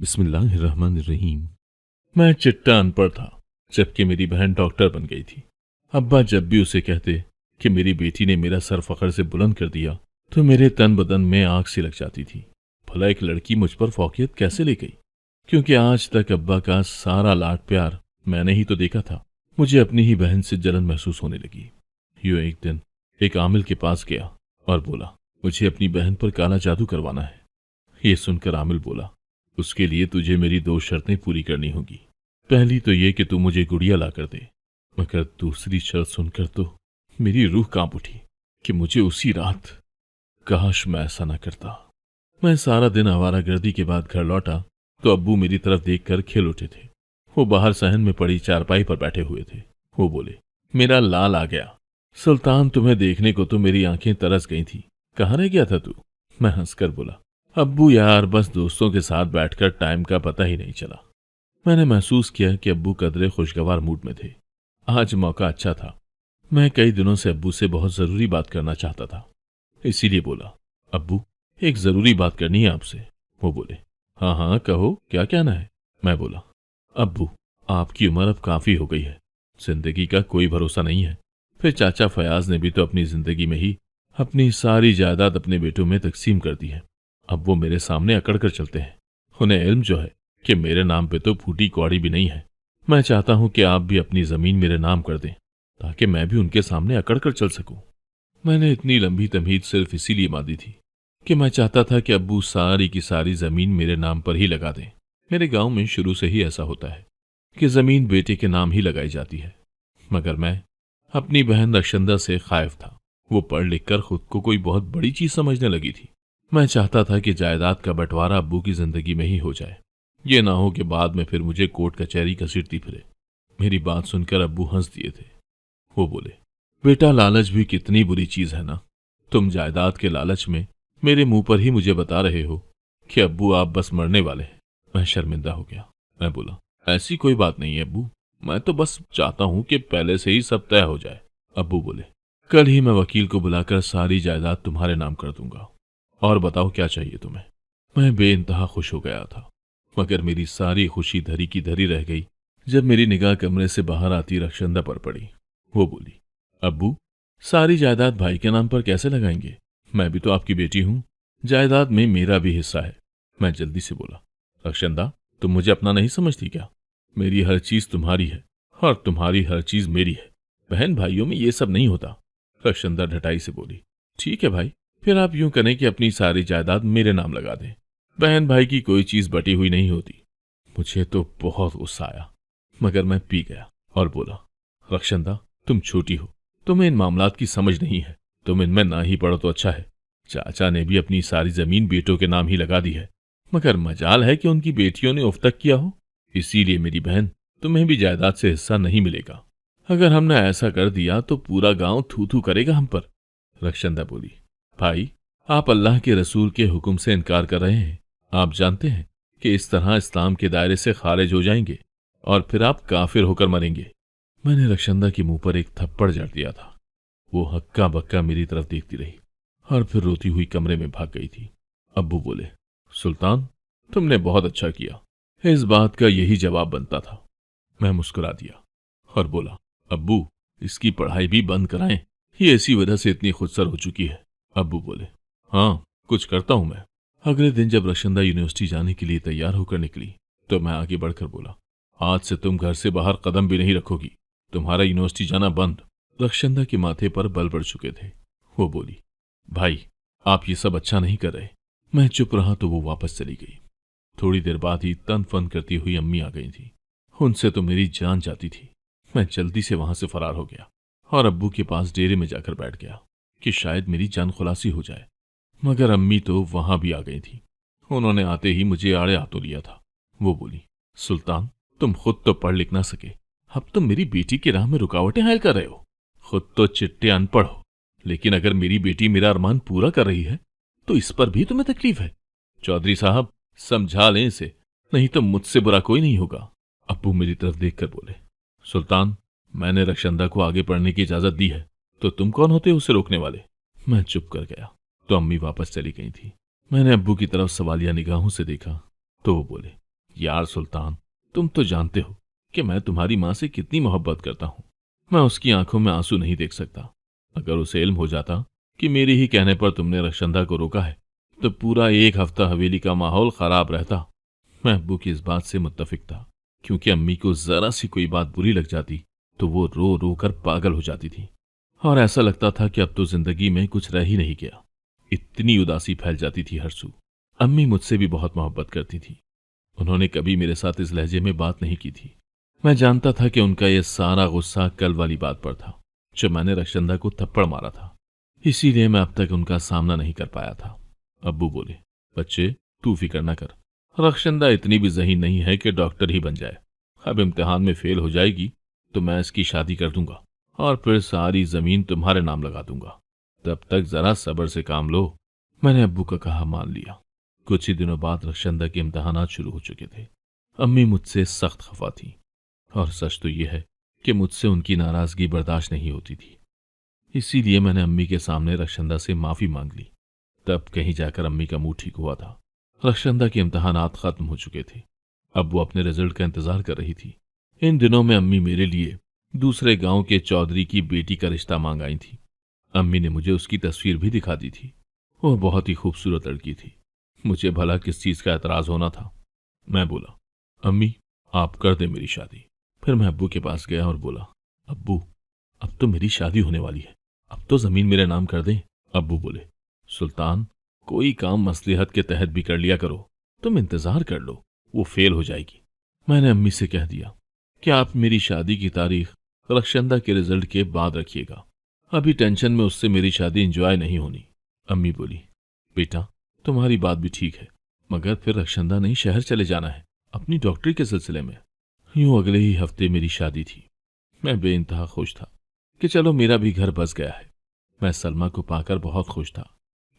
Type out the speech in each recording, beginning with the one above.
बिस्मिल्लाहिर्रहमानिर्रहीम। मैं चिट्टा अनपढ़ था, जबकि मेरी बहन डॉक्टर बन गई थी। अब्बा जब भी उसे कहते कि मेरी बेटी ने मेरा सर फख्र से बुलंद कर दिया, तो मेरे तन बदन में आग सी लग जाती थी। भला एक लड़की मुझ पर फौकियत कैसे ले गई? क्योंकि आज तक अब्बा का सारा लाड प्यार मैंने ही तो देखा था। मुझे अपनी ही बहन से जलन महसूस होने लगी। यूं एक दिन एक आमिल के पास गया और बोला, मुझे अपनी बहन पर काला जादू करवाना है। ये सुनकर आमिल बोला, उसके लिए तुझे मेरी 2 शर्तें पूरी करनी होगी। पहली तो ये कि तू मुझे गुड़िया ला कर दे। मगर दूसरी शर्त सुनकर तो मेरी रूह कांप उठी कि मुझे उसी रात, काश मैं ऐसा न करता। मैं सारा दिन आवारागर्दी के बाद घर लौटा तो अब्बू मेरी तरफ देखकर खेल उठे थे। वो बाहर सहन में पड़ी चारपाई पर बैठे हुए थे। वो बोले, मेरा लाल आ गया। सुल्तान, तुम्हें देखने को तो मेरी आंखें तरस गई थी। कहाँ रह गया था तू? मैं हंसकर बोला, अब्बू यार, बस दोस्तों के साथ बैठकर टाइम का पता ही नहीं चला। मैंने महसूस किया कि अब्बू कदरे खुशगवार मूड में थे। आज मौका अच्छा था। मैं कई दिनों से अब्बू से बहुत जरूरी बात करना चाहता था, इसीलिए बोला, अब्बू एक जरूरी बात करनी है आपसे। वो बोले, हाँ हाँ कहो, क्या कहना है? मैं बोला, अब्बू आपकी उम्र अब काफी हो गई है, जिंदगी का कोई भरोसा नहीं है। फिर चाचा फयाज ने भी तो अपनी जिंदगी में ही अपनी सारी जायदाद अपने बेटों में तकसीम कर दी है। अब वो मेरे सामने अकड़ कर चलते हैं। उन्हें इल्म जो है कि मेरे नाम पे तो फूटी कौड़ी भी नहीं है। मैं चाहता हूं कि आप भी अपनी जमीन मेरे नाम कर दें, ताकि मैं भी उनके सामने अकड़ कर चल सकूं। मैंने इतनी लंबी तमहीद सिर्फ इसीलिए मादी थी कि मैं चाहता था कि अब्बू सारी की सारी जमीन मेरे नाम पर ही लगा दें। मेरे गांव में शुरू से ही ऐसा होता है कि जमीन बेटे के नाम ही लगाई जाती है। मगर मैं अपनी बहन रक्षंदा से खाइफ था। वो पढ़ लिख कर खुद को कोई बहुत बड़ी चीज समझने लगी थी। मैं चाहता था कि जायदाद का बंटवारा अब्बू की जिंदगी में ही हो जाए। ये ना हो कि बाद में फिर मुझे कोर्ट कचहरी घसीटती फिरे। मेरी बात सुनकर अब्बू हंस दिए थे। वो बोले, बेटा लालच भी कितनी बुरी चीज है ना। तुम जायदाद के लालच में मेरे मुंह पर ही मुझे बता रहे हो कि अब्बू आप बस मरने वाले हैं। मैं शर्मिंदा हो गया। मैं बोला, ऐसी कोई बात नहीं है अब्बू, मैं तो बस चाहता हूं कि पहले से ही सब तय हो जाए। अब्बू बोले, कल ही मैं वकील को बुलाकर सारी जायदाद तुम्हारे नाम कर दूंगा। और बताओ क्या चाहिए तुम्हें? मैं बेइंतहा खुश हो गया था, मगर मेरी सारी खुशी धरी की धरी रह गई जब मेरी निगाह कमरे से बाहर आती रक्षंदा पर पड़ी। वो बोली, अब्बू सारी जायदाद भाई के नाम पर कैसे लगाएंगे? मैं भी तो आपकी बेटी हूं, जायदाद में मेरा भी हिस्सा है। मैं जल्दी से बोला, रक्षंदा तुम मुझे अपना नहीं समझती क्या? मेरी हर चीज तुम्हारी है और तुम्हारी हर चीज मेरी है। बहन भाइयों में ये सब नहीं होता। रक्षंदा ढटाई से बोली, ठीक है भाई, फिर आप यूं करें कि अपनी सारी जायदाद मेरे नाम लगा दें। बहन भाई की कोई चीज बटी हुई नहीं होती। मुझे तो बहुत गुस्सा आया, मगर मैं पी गया और बोला, रक्षंदा तुम छोटी हो, तुम्हें इन मामलात की समझ नहीं है। तुम इनमें ना ही पढ़ो तो अच्छा है। चाचा ने भी अपनी सारी जमीन बेटों के नाम ही लगा दी है, मगर मजाल है कि उनकी बेटियों ने उफ्तक किया हो। इसीलिए मेरी बहन, तुम्हें भी जायदाद से हिस्सा नहीं मिलेगा। अगर हमने ऐसा कर दिया तो पूरा गांव थू थू करेगा हम पर। रक्षंदा बोली, भाई आप अल्लाह के रसूल के हुक्म से इनकार कर रहे हैं। आप जानते हैं कि इस तरह इस्लाम के दायरे से खारिज हो जाएंगे और फिर आप काफिर होकर मरेंगे। मैंने रक्षंदा के मुंह पर एक थप्पड़ जड़ दिया था। वो हक्का बक्का मेरी तरफ देखती रही और फिर रोती हुई कमरे में भाग गई थी। अब्बू बोले, सुल्तान तुमने बहुत अच्छा किया, इस बात का यही जवाब बनता था। मैं मुस्कुरा दिया और बोला, अब्बू इसकी पढ़ाई भी बंद कराएं, ये इसी वजह से इतनी खुदसर हो चुकी है। अब्बू बोले, हाँ कुछ करता हूं मैं। अगले दिन जब रक्षंदा यूनिवर्सिटी जाने के लिए तैयार होकर निकली तो मैं आगे बढ़कर बोला, आज से तुम घर से बाहर कदम भी नहीं रखोगी, तुम्हारा यूनिवर्सिटी जाना बंद। रक्षंदा के माथे पर बल पड़ चुके थे। वो बोली, भाई आप ये सब अच्छा नहीं कर रहे। मैं चुप रहा तो वो वापस चली गई। थोड़ी देर बाद ही तन फन करती हुई अम्मी आ गई थी। उनसे तो मेरी जान जाती थी। मैं जल्दी से वहां से फरार हो गया और अब्बू के पास डेरे में जाकर बैठ गया कि शायद मेरी जान खुलासी हो जाए। मगर अम्मी तो वहां भी आ गई थी। उन्होंने आते ही मुझे आड़े हाथों लिया था। वो बोली, सुल्तान तुम खुद तो पढ़ लिख ना सके, अब तुम मेरी बेटी की राह में रुकावटें हायल कर रहे हो। खुद तो चिट्टे अनपढ़ हो, लेकिन अगर मेरी बेटी मेरा अरमान पूरा कर रही है तो इस पर भी तुम्हें तकलीफ है। चौधरी साहब समझा लें इसे, नहीं तो मुझसे बुरा कोई नहीं होगा। अब्बू मेरी तरफ देखकर बोले, सुल्तान मैंने रक्षंदा को आगे पढ़ने की इजाजत दी है, तो तुम कौन होते हो उसे रोकने वाले? मैं चुप कर गया तो अम्मी वापस चली गई थी। मैंने अब्बू की तरफ सवालिया निगाहों से देखा तो वो बोले, यार सुल्तान, तुम तो जानते हो कि मैं तुम्हारी माँ से कितनी मोहब्बत करता हूँ। मैं उसकी आंखों में आंसू नहीं देख सकता। अगर उसे इल्म हो जाता कि मेरे ही कहने पर तुमने रक्षंदा को रोका है तो पूरा एक हफ्ता हवेली का माहौल खराब रहता। मैं अब्बू की इस बात से मुत्तफिक था, क्योंकि अम्मी को जरा सी कोई बात बुरी लग जाती तो वो रो रो कर पागल हो जाती थी, और ऐसा लगता था कि अब तो जिंदगी में कुछ रह ही नहीं गया। इतनी उदासी फैल जाती थी हर सू। अम्मी मुझसे भी बहुत मोहब्बत करती थी। उन्होंने कभी मेरे साथ इस लहजे में बात नहीं की थी। मैं जानता था कि उनका यह सारा गुस्सा कल वाली बात पर था, जब मैंने रक्षंदा को थप्पड़ मारा था। इसीलिए मैं अब तक उनका सामना नहीं कर पाया था। अब्बू बोले, बच्चे तू फिक्र न कर, रक्षंदा इतनी भी ज़हीन नहीं है कि डॉक्टर ही बन जाए। अब इम्तिहान में फेल हो जाएगी तो मैं इसकी शादी कर दूंगा और फिर सारी जमीन तुम्हारे नाम लगा दूंगा। तब तक जरा सब्र से काम लो। मैंने अब्बू का कहा मान लिया। कुछ ही दिनों बाद रक्षंदा के इम्तिहानात शुरू हो चुके थे। अम्मी मुझसे सख्त खफा थी, और सच तो यह है कि मुझसे उनकी नाराजगी बर्दाश्त नहीं होती थी। इसीलिए मैंने अम्मी के सामने रक्षंदा से माफी मांग ली। तब कहीं जाकर अम्मी का मुंह ठीक हुआ था। रक्षंदा के इम्तिहानात खत्म हो चुके थे। अब वो अपने रिजल्ट का इंतजार कर रही थी। इन दिनों में अम्मी मेरे लिए दूसरे गांव के चौधरी की बेटी का रिश्ता मांग आई थी। अम्मी ने मुझे उसकी तस्वीर भी दिखा दी थी। वह बहुत ही खूबसूरत लड़की थी। मुझे भला किस चीज का एतराज होना था। मैं बोला, अम्मी आप कर दे मेरी शादी। फिर मैं अब्बू के पास गया और बोला, अब्बू अब तो मेरी शादी होने वाली है, अब तो जमीन मेरे नाम कर दें। अब्बू बोले, सुल्तान कोई काम मसलिहत के तहत भी कर लिया करो, तुम इंतजार कर लो, वो फेल हो जाएगी। मैंने अम्मी से कह दिया कि आप मेरी शादी की तारीख रक्षंदा के रिजल्ट के बाद रखिएगा, अभी टेंशन में उससे मेरी शादी एंजॉय नहीं होनी। अम्मी बोली, बेटा तुम्हारी बात भी ठीक है, मगर फिर रक्षंदा नहीं शहर चले जाना है अपनी डॉक्टरी के सिलसिले में। यूं अगले ही हफ्ते मेरी शादी थी। मैं बेइंतहा खुश था कि चलो मेरा भी घर बस गया है। मैं सलमा को पाकर बहुत खुश था,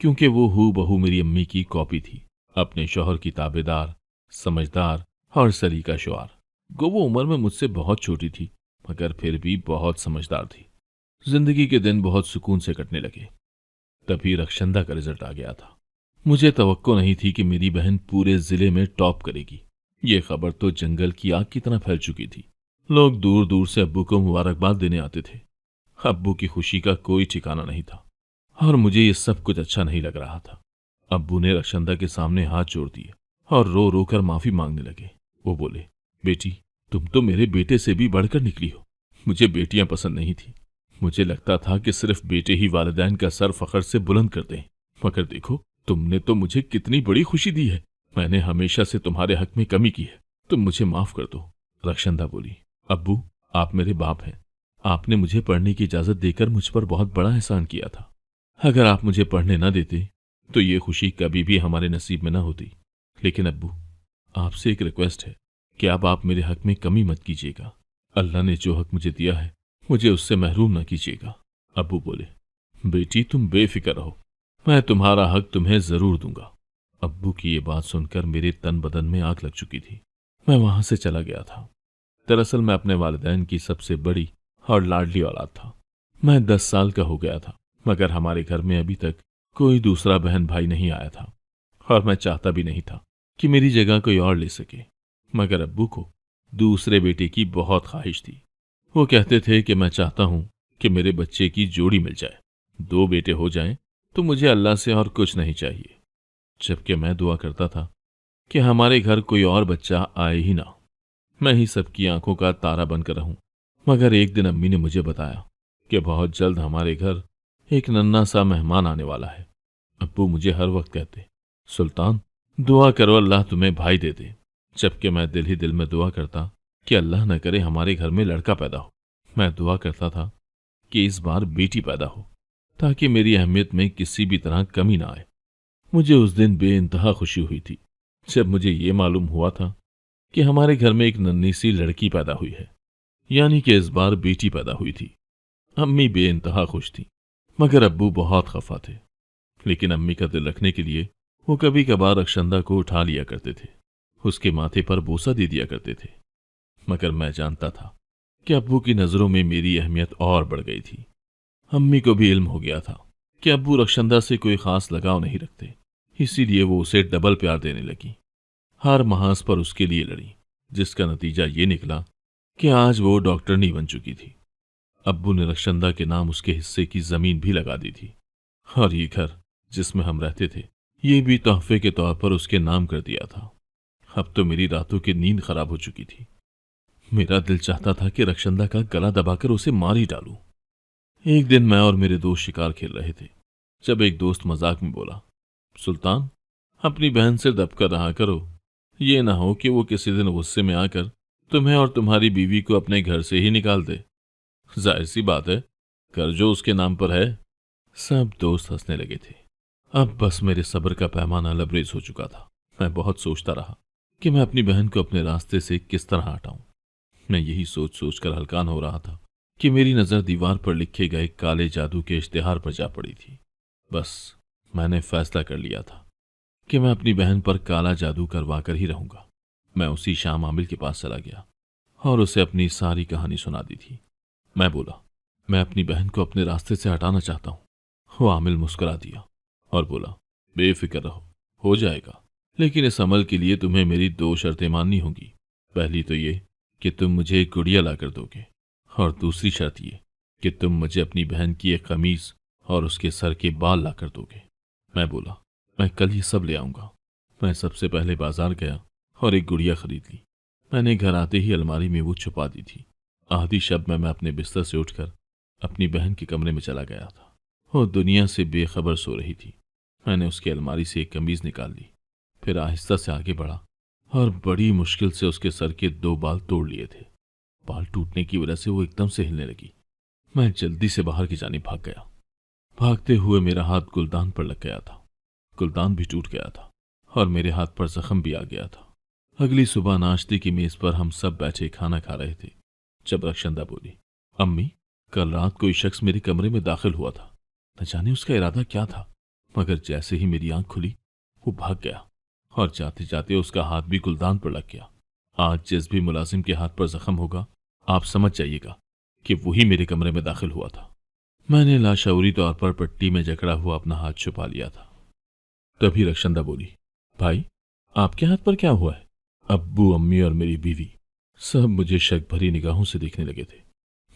क्योंकि वो हू बहू मेरी अम्मी की कॉपी थी। अपने शौहर की ताबेदार, समझदार और सलीका शुआर। गो वो उम्र में मुझसे बहुत छोटी थी, मगर फिर भी बहुत समझदार थी। जिंदगी के दिन बहुत सुकून से कटने लगे। तभी रक्षंदा का रिजल्ट आ गया था। मुझे तवक्को नहीं थी कि मेरी बहन पूरे जिले में टॉप करेगी। ये खबर तो जंगल की आग की तरह फैल चुकी थी। लोग दूर दूर से अब्बू को मुबारकबाद देने आते थे। अब्बू की खुशी का कोई ठिकाना नहीं था, और मुझे ये सब कुछ अच्छा नहीं लग रहा था। अब्बू ने रक्षंदा के सामने हाथ जोड़ दिए और रो रो कर माफी मांगने लगे। वो बोले, बेटी तुम तो मेरे बेटे से भी बढ़कर निकली हो। मुझे बेटियां पसंद नहीं थी। मुझे लगता था कि सिर्फ बेटे ही वालिदैन का सर फखर से बुलंद कर दें, मगर देखो तुमने तो मुझे कितनी बड़ी खुशी दी है। मैंने हमेशा से तुम्हारे हक में कमी की है, तुम मुझे माफ कर दो। रक्षंदा बोली, अब्बू आप मेरे बाप हैं, आपने मुझे पढ़ने की इजाजत देकर मुझ पर बहुत बड़ा एहसान किया था। अगर आप मुझे पढ़ने न देते तो ये खुशी कभी भी हमारे नसीब में न होती। लेकिन अब्बू आपसे एक रिक्वेस्ट है कि अब आप मेरे हक में कमी मत कीजिएगा। अल्लाह ने जो हक मुझे दिया है मुझे उससे महरूम न कीजिएगा। अब्बू बोले, बेटी तुम बेफिक्र रहो, मैं तुम्हारा हक तुम्हें जरूर दूंगा। अब्बू की ये बात सुनकर मेरे तन बदन में आग लग चुकी थी। मैं वहां से चला गया था। दरअसल मैं अपने वालिदैन की सबसे बड़ी और लाडली औलाद था। मैं 10 साल का हो गया था, मगर हमारे घर में अभी तक कोई दूसरा बहन भाई नहीं आया था, और मैं चाहता भी नहीं था कि मेरी जगह कोई और ले सके। मगर अब्बू को दूसरे बेटे की बहुत ख्वाहिश थी। वो कहते थे कि मैं चाहता हूं कि मेरे बच्चे की जोड़ी मिल जाए, 2 बेटे हो जाएं तो मुझे अल्लाह से और कुछ नहीं चाहिए। जबकि मैं दुआ करता था कि हमारे घर कोई और बच्चा आए ही ना, मैं ही सबकी आंखों का तारा बनकर रहूं। मगर एक दिन अम्मी ने मुझे बताया कि बहुत जल्द हमारे घर एक नन्हा सा मेहमान आने वाला है। अब्बू मुझे हर वक्त कहते, सुल्तान दुआ करो अल्लाह तुम्हें भाई दे दे, जबकि मैं दिल ही दिल में दुआ करता कि अल्लाह न करे हमारे घर में लड़का पैदा हो। मैं दुआ करता था कि इस बार बेटी पैदा हो, ताकि मेरी अहमियत में किसी भी तरह कमी ना आए। मुझे उस दिन बेइंतहा खुशी हुई थी जब मुझे ये मालूम हुआ था कि हमारे घर में एक नन्ही सी लड़की पैदा हुई है, यानी कि इस बार बेटी पैदा हुई थी। अम्मी बेइंतहा खुश थी, मगर अब्बू बहुत खफा थे। लेकिन अम्मी का दिल रखने के लिए वो कभी कभार रक्षंदा को उठा लिया करते थे, उसके माथे पर बोसा दे दिया करते थे। मगर मैं जानता था कि अब्बू की नजरों में मेरी अहमियत और बढ़ गई थी। अम्मी को भी इल्म हो गया था कि अब्बू रक्षंदा से कोई खास लगाव नहीं रखते, इसीलिए वो उसे डबल प्यार देने लगी। हर महाज पर उसके लिए लड़ी, जिसका नतीजा ये निकला कि आज वो डॉक्टरनी बन चुकी थी। अब्बू ने रक्षंदा के नाम उसके हिस्से की जमीन भी लगा दी थी, और ये घर जिसमें हम रहते थे ये भी तोहफे के तौर पर उसके नाम कर दिया था। अब तो मेरी रातों की नींद खराब हो चुकी थी। मेरा दिल चाहता था कि रक्षंदा का गला दबाकर उसे मार ही डालूं। एक दिन मैं और मेरे दोस्त शिकार खेल रहे थे, जब एक दोस्त मजाक में बोला, सुल्तान, अपनी बहन से दबकर रहा करो, ये ना हो कि वो किसी दिन गुस्से में आकर तुम्हें और तुम्हारी बीवी को अपने घर से ही निकाल दे। जाहिर सी बात है, कर जो उसके नाम पर है। सब दोस्त हंसने लगे थे। अब बस मेरे सब्र का पैमाना लबरेज हो चुका था। मैं बहुत सोचता रहा कि मैं अपनी बहन को अपने रास्ते से किस तरह हटाऊं। मैं यही सोच सोच कर हलकान हो रहा था कि मेरी नजर दीवार पर लिखे गए काले जादू के इश्तिहार पर जा पड़ी थी। बस मैंने फैसला कर लिया था कि मैं अपनी बहन पर काला जादू करवा कर ही रहूंगा। मैं उसी शाम आमिल के पास चला गया और उसे अपनी सारी कहानी सुना दी थी। मैं बोला, मैं अपनी बहन को अपने रास्ते से हटाना चाहता हूं। वो आमिल मुस्कुरा दिया और बोला, बेफिक्र रहो, हो जाएगा, लेकिन इस अमल के लिए तुम्हें मेरी 2 शर्तें माननी होंगी। पहली तो ये कि तुम मुझे एक गुड़िया लाकर दोगे, और दूसरी शर्त ये कि तुम मुझे अपनी बहन की एक कमीज और उसके सर के बाल लाकर दोगे। मैं बोला, मैं कल ये सब ले आऊंगा। मैं सबसे पहले बाजार गया और एक गुड़िया खरीद ली। मैंने घर आते ही अलमारी में वो छुपा दी थी। आधी शब में मैं अपने बिस्तर से उठकर अपनी बहन के कमरे में चला गया था। वो दुनिया से बेखबर सो रही थी। मैंने उसकी अलमारी से एक कमीज निकाल ली, फिर आहिस्ता से आगे बढ़ा और बड़ी मुश्किल से उसके सर के 2 बाल तोड़ लिए थे। बाल टूटने की वजह से वो एकदम से हिलने लगी। मैं जल्दी से बाहर की जानिब भाग गया। भागते हुए मेरा हाथ गुलदान पर लग गया था। गुलदान भी टूट गया था और मेरे हाथ पर जख्म भी आ गया था। अगली सुबह नाश्ते की मेज पर हम सब बैठे खाना खा रहे थे, जब रक्षंदा बोली, अम्मी, कल रात कोई शख्स मेरे कमरे में दाखिल हुआ था। न जाने उसका इरादा क्या था, मगर जैसे ही मेरी आंख खुली वो भाग गया और जाते जाते उसका हाथ भी गुलदान पर लग गया। आज जिस भी मुलाजिम के हाथ पर जख्म होगा, आप समझ जाइएगा कि वही मेरे कमरे में दाखिल हुआ था। मैंने लाशऊरी तौर पर पट्टी में जकड़ा हुआ अपना हाथ छुपा लिया था। तभी रक्षंदा बोली, भाई, आपके हाथ पर क्या हुआ है? अब्बू, अम्मी और मेरी बीवी सब मुझे शक भरी निगाहों से देखने लगे थे।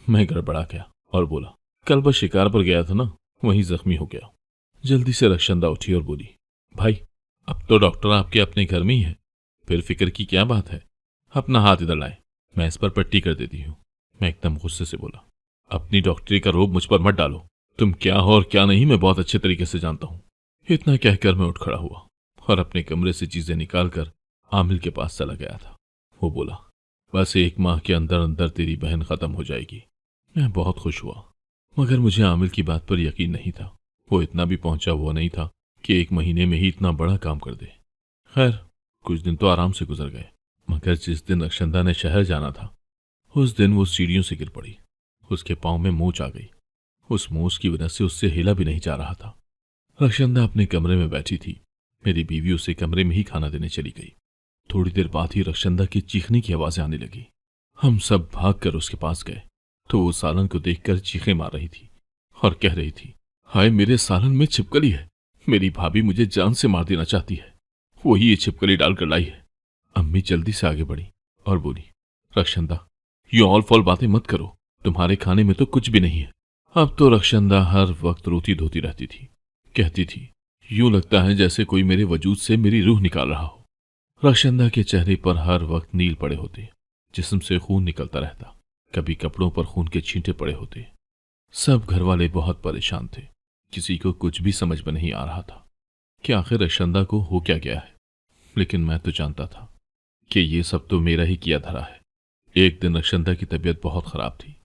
मैं गड़बड़ा गया और बोला, कल बस शिकार पर गया था ना, वहीं जख्मी हो गया। जल्दी से रक्षंदा उठी और बोली, भाई, अब तो डॉक्टर आपके अपने घर में ही है, फिर फिक्र की क्या बात है? अपना हाथ इधर लाए, मैं इस पर पट्टी कर देती हूँ। मैं एकदम गुस्से से बोला, अपनी डॉक्टरी का रोब मुझ पर मत डालो। तुम क्या हो और क्या नहीं मैं बहुत अच्छे तरीके से जानता हूँ। इतना कहकर मैं उठ खड़ा हुआ और अपने कमरे से चीजें निकालकर आमिल के पास चला गया था। वो बोला, बस 1 माह के अंदर अंदर तेरी बहन खत्म हो जाएगी। मैं बहुत खुश हुआ, मगर मुझे आमिल की बात पर यकीन नहीं था। वो इतना भी पहुंचा हुआ नहीं था कि 1 महीने में ही इतना बड़ा काम कर दे। खैर, कुछ दिन तो आराम से गुजर गए, मगर जिस दिन रक्षंदा ने शहर जाना था, उस दिन वो सीढ़ियों से गिर पड़ी। उसके पांव में मोच आ गई। उस मोच की वजह से उससे हिला भी नहीं जा रहा था। रक्षंदा अपने कमरे में बैठी थी। मेरी बीवी उसे कमरे में ही खाना देने चली गई। थोड़ी देर बाद ही रक्षंदा की चीखने की आवाजें आने लगी। हम सब भागकर उसके पास गए तो वो सालन को देखकर चीखें मार रही थी और कह रही थी, हाय, मेरे सालन में छिपकली है। मेरी भाभी मुझे जान से मार देना चाहती है, वही ये छिपकली डालकर लाई है। अम्मी जल्दी से आगे बढ़ी और बोली, रक्षंदा, ये ऑल फॉल बातें मत करो, तुम्हारे खाने में तो कुछ भी नहीं है। अब तो रक्षंदा हर वक्त रोती धोती रहती थी। कहती थी, यूं लगता है जैसे कोई मेरे वजूद से मेरी रूह निकाल रहा हो। रक्षंदा के चेहरे पर हर वक्त नील पड़े होते, जिस्म से खून निकलता रहता, कभी कपड़ों पर खून के छींटे पड़े होते। सब घर वाले बहुत परेशान थे। किसी को कुछ भी समझ में नहीं आ रहा था कि आखिर रक्षंदा को हो क्या गया है। लेकिन मैं तो जानता था कि ये सब तो मेरा ही किया धरा है। एक दिन रक्षंदा की तबीयत बहुत खराब थी।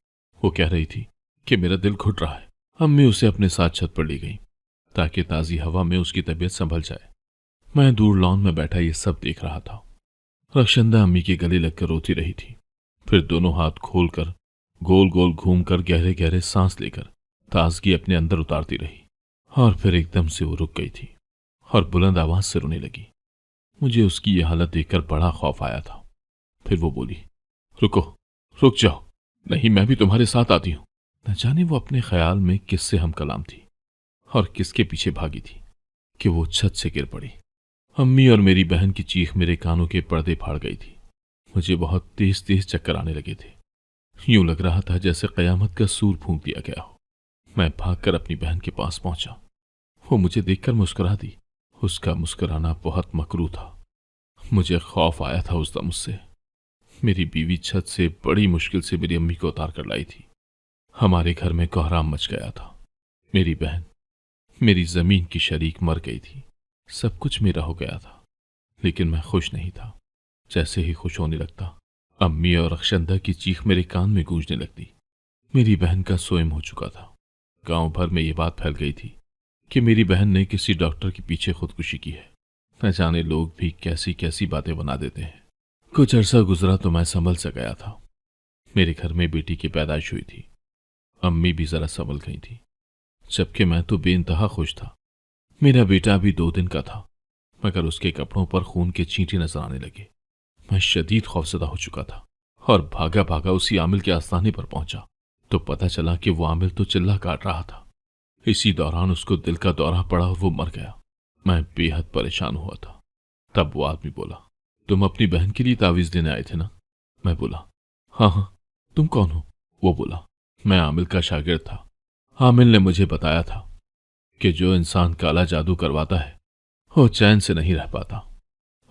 वो कह रही थी कि मेरा दिल घुट रहा है। अम्मी उसे अपने साथ छत पर ले गई ताकि ताज़ी हवा में उसकी तबीयत संभल जाए। मैं दूर लॉन में बैठा ये सब देख रहा था। रक्षंदा अम्मी के गले लगकर रोती रही थी, फिर दोनों हाथ खोलकर गोल गोल घूमकर गहरे गहरे सांस लेकर ताजगी अपने अंदर उतारती रही, और फिर एकदम से वो रुक गई थी और बुलंद आवाज से रोने लगी। मुझे उसकी यह हालत देखकर बड़ा खौफ आया था। फिर वो बोली, रुको, रुक जाओ, नहीं मैं भी तुम्हारे साथ आती हूं। न जाने वो अपने ख्याल में किससे हम कलाम थी और किसके पीछे भागी थी कि वो छत से गिर पड़ी अम्मी और मेरी बहन की चीख मेरे कानों के पर्दे फाड़ गई थी। मुझे बहुत तेज तेज चक्कर आने लगे थे। यूं लग रहा था जैसे कयामत का सूर फूंक दिया गया हो। मैं भागकर अपनी बहन के पास पहुंचा। वो मुझे देखकर मुस्कुरा दी। उसका मुस्कुराना बहुत मकरू था। मुझे खौफ आया था उस दम उससे। मेरी बीवी छत से बड़ी मुश्किल से मेरी अम्मी को उतार कर लाई थी। हमारे घर में कोहराम मच गया था। मेरी बहन, मेरी जमीन की शरीक, मर गई थी। सब कुछ मेरा हो गया था, लेकिन मैं खुश नहीं था। जैसे ही खुश होने लगता, अम्मी और अक्षंदा की चीख मेरे कान में गूंजने लगती। मेरी बहन का स्वयं हो चुका था। गांव भर में ये बात फैल गई थी कि मेरी बहन ने किसी डॉक्टर के पीछे खुदकुशी की है। न जाने लोग भी कैसी कैसी बातें बना देते हैं। कुछ अरसा गुजरा तो मैं संभल सा गया था। मेरे घर में बेटी की पैदाइश हुई थी। अम्मी भी जरा संभल गई थी, जबकि मैं तो बेइंतहा खुश था। मेरा बेटा अभी 2 दिन का था, मगर उसके कपड़ों पर खून के छींटे नजर आने लगे। मैं शदीद खौफजदा हो चुका था और भागा भागा उसी आमिल के आस्थाने पर पहुंचा तो पता चला कि वो आमिल तो चिल्ला काट रहा था। इसी दौरान उसको दिल का दौरा पड़ा और वो मर गया। मैं बेहद परेशान हुआ था। तब वो आदमी बोला, तुम अपनी बहन के लिए तावीज देने आए थे ना? मैं बोला, हाँ हाँ। तुम कौन हो? वो बोला, मैं आमिल का शागिर्द था। आमिल ने मुझे बताया था कि जो इंसान काला जादू करवाता है वो चैन से नहीं रह पाता।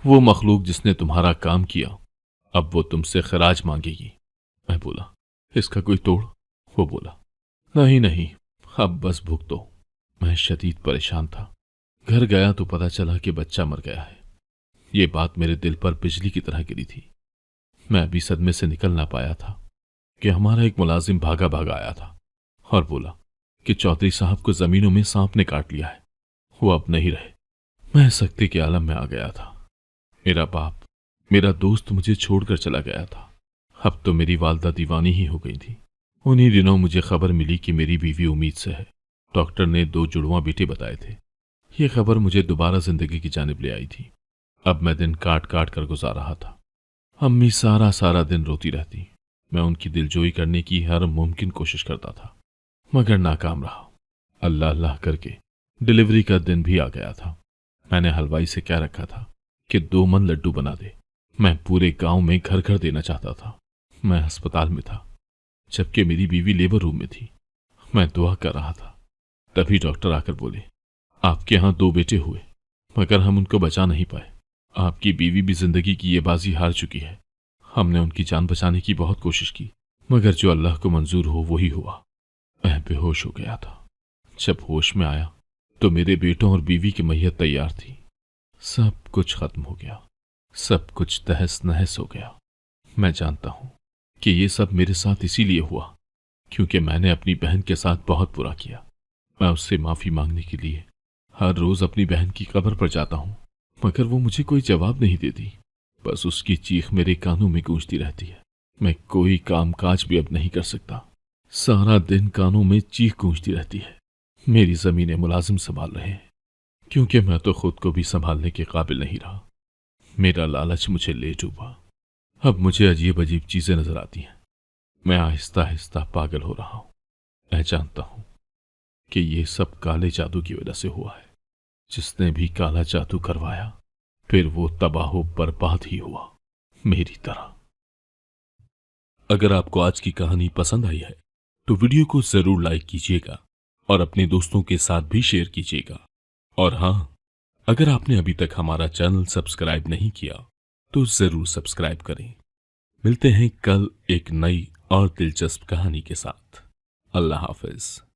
वो मखलूक जिसने तुम्हारा काम किया, अब वो तुमसे खराज मांगेगी। मैं बोला, इसका कोई तोड़? वो बोला, नहीं नहीं, अब बस भुगतो। मैं शदीद परेशान था। घर गया तो पता चला कि बच्चा मर गया है। ये बात मेरे दिल पर बिजली की तरह गिरी थी। मैं अभी सदमे से निकल ना पाया था कि हमारा एक मुलाजिम भागा भागा आया था और बोला कि चौधरी साहब को जमीनों में सांप ने काट लिया है, वो अब नहीं रहे। मैं सख्ती के आलम में आ गया था। मेरा बाप, मेरा दोस्त मुझे छोड़कर चला गया था। अब तो मेरी वालदा दीवानी ही हो गई थी। उन्हीं दिनों मुझे खबर मिली कि मेरी बीवी उम्मीद से है। डॉक्टर ने 2 जुड़वां बेटे बताए थे। ये खबर मुझे दोबारा जिंदगी की जानिब ले आई थी। अब मैं दिन काट काट कर गुजार रहा था। अम्मी सारा सारा दिन रोती रहती। मैं उनकी दिलजोई करने की हर मुमकिन कोशिश करता था, मगर नाकाम रहा। अल्लाह अल्लाह करके डिलीवरी का दिन भी आ गया था। मैंने हलवाई से कह रखा था कि 2 मन लड्डू बना दे। मैं पूरे गांव में घर घर देना चाहता था। मैं अस्पताल में था, जबकि मेरी बीवी लेबर रूम में थी। मैं दुआ कर रहा था। तभी डॉक्टर आकर बोले, आपके यहां 2 बेटे हुए, मगर हम उनको बचा नहीं पाए। आपकी बीवी भी जिंदगी की ये बाजी हार चुकी है। हमने उनकी जान बचाने की बहुत कोशिश की, मगर जो अल्लाह को मंजूर हो वही हुआ। मैं बेहोश हो गया था। जब होश में आया तो मेरे बेटों और बीवी की मैयत तैयार थी। सब कुछ खत्म हो गया। सब कुछ तहस नहस हो गया। मैं जानता हूं कि ये सब मेरे साथ इसीलिए हुआ क्योंकि मैंने अपनी बहन के साथ बहुत बुरा किया। मैं उससे माफी मांगने के लिए हर रोज अपनी बहन की कब्र पर जाता हूं, मगर वो मुझे कोई जवाब नहीं देती। बस उसकी चीख मेरे कानों में गूंजती रहती है। मैं कोई काम काज भी अब नहीं कर सकता। सारा दिन कानों में चीख गूंजती रहती है। मेरी जमीनें मुलाजिम संभाल रहे हैं, क्योंकि मैं तो खुद को भी संभालने के काबिल नहीं रहा। मेरा लालच मुझे ले डूबा। अब मुझे अजीब अजीब चीजें नजर आती हैं। मैं आहिस्ता आहिस्ता पागल हो रहा हूं। मैं जानता हूं कि ये सब काले जादू की वजह से हुआ है। जिसने भी काला जादू करवाया, फिर वो तबाह बर्बाद ही हुआ, मेरी तरह। अगर आपको आज की कहानी पसंद आई है तो वीडियो को जरूर लाइक कीजिएगा और अपने दोस्तों के साथ भी शेयर कीजिएगा। और हां, अगर आपने अभी तक हमारा चैनल सब्सक्राइब नहीं किया तो जरूर सब्सक्राइब करें। मिलते हैं कल एक नई और दिलचस्प कहानी के साथ। अल्लाह हाफिज।